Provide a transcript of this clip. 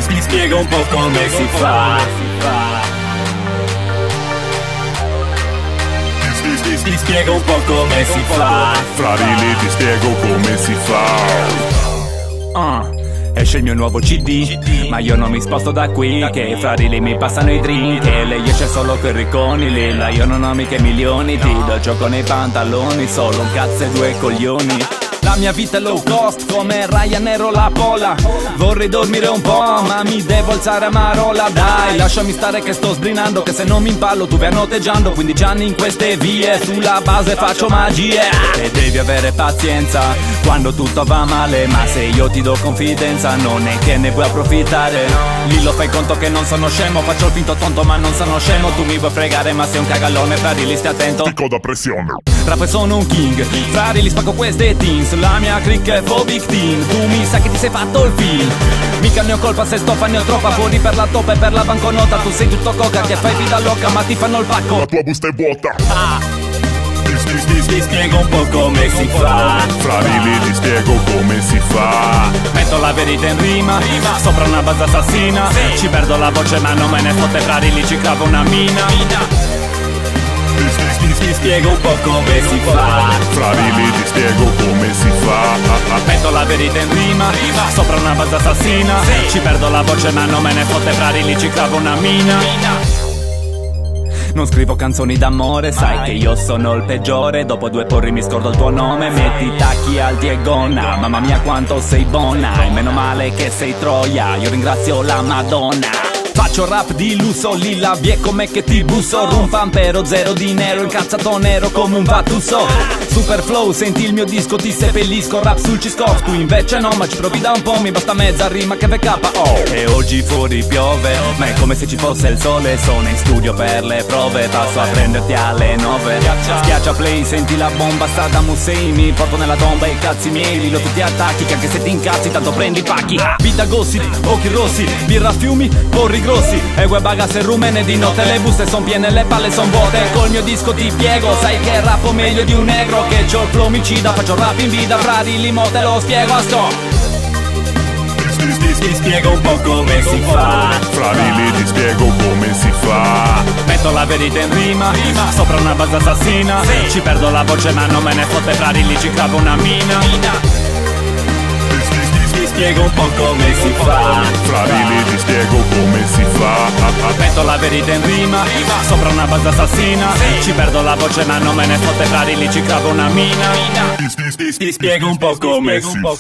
Mi spiega un po' come si fa. Ti spiego un po' come si fa. Fra Riley ti spiego come si fa. Esce il mio nuovo CD, ma io non mi sposto da qui, che fra Riley mi passano i drink, e lei esce solo con ricconi, Lilla io non ho mica milioni, ti do gioco nei pantaloni, solo un cazzo e due coglioni. La mia vita è low cost come Ryanair o la Pola. Vorrei dormire un po' ma mi devo alzare a Marola. Dai lasciami stare che sto sbrinando, che se non mi impallo tu vai noteggiando 15 anni in queste vie, sulla base faccio magie. E devi avere pazienza quando tutto va male, ma se io ti do confidenza non è che ne puoi approfittare. Lillo fai conto che non sono scemo, faccio il finto tonto ma non sono scemo. Tu mi vuoi fregare ma sei un cagallone, fra Riley stai attento. Picco da pressione. Rapper sono un king, fra Riley spacco queste teens. La mia click è phobic teen, tu mi sa che ti sei fatto il film. Mica ne ho colpa se stoffa ne ho troppa, fuori per la toppa e per la banconota. Tu sei tutto coca che fai vita loca ma ti fanno il pacco. La tua busta è vuota. Ti spiego un po' come si fa. Fra Riley ti spiego come si fa. Metto la verità in rima, sopra una base assassina. Ci perdo la voce ma non me ne fotte, fra Riley ci clavo una mina. Ti spiego un po' come si fa. Fra Riley ti spiego come si fa. Metto la verità in rima, sopra una base assassina. Ci perdo la voce ma non me ne fotte, fra Riley ci clavo una mina. Non scrivo canzoni d'amore, sai che io sono il peggiore. Dopo 2 porri mi scordo il tuo nome, metti i tacchi alti e gonna. Mamma mia quanto sei buona, e meno male che sei troia, io ringrazio la Madonna. Faccio rap di lusso, Lilla vie come che ti busso. Rum pampero, zero dinero, incazzato nero come un vattusso. Super flow, senti il mio disco, ti seppellisco. Rap sul Ciscoff, tu invece no, ma ci provi da un po'. Mi basta mezza rima che VKO. E oggi fuori piove, ma è come se ci fosse il sole. Sono in studio per le prove, passo a prenderti alle 9. Schiaccia play, senti la bomba, Saddam Hussein. Mi porto nella tomba i cazzi miei, Lillo tu ti attacchi, che anche se ti incazzi tanto prendi pacchi. Vita gossip, occhi rossi, birra a fiumi, porri grossi. E bagas e rumene di notte, le buste son piene, le palle son vuote. Col mio disco ti piego, sai che rappo meglio di un negro. Che c'ho il flow omicida, faccio rap in vita, fra Riley mo te lo spiego a sto. Ti spiego un po' come si fa. Fra Riley ti spiego come si fa. Metto la verità in rima, sopra una base assassina. Ci perdo la voce ma non me ne fotte, fra Riley ci clavo una mina. Ti spiego un po' come si fa. Fra Riley ti spiego come si fa. Metto la verità in rima, sopra una base assassina. Ci perdo la voce ma non me ne fotte, fra Riley ci clavo una mina. Ti spiego un po' come si fa.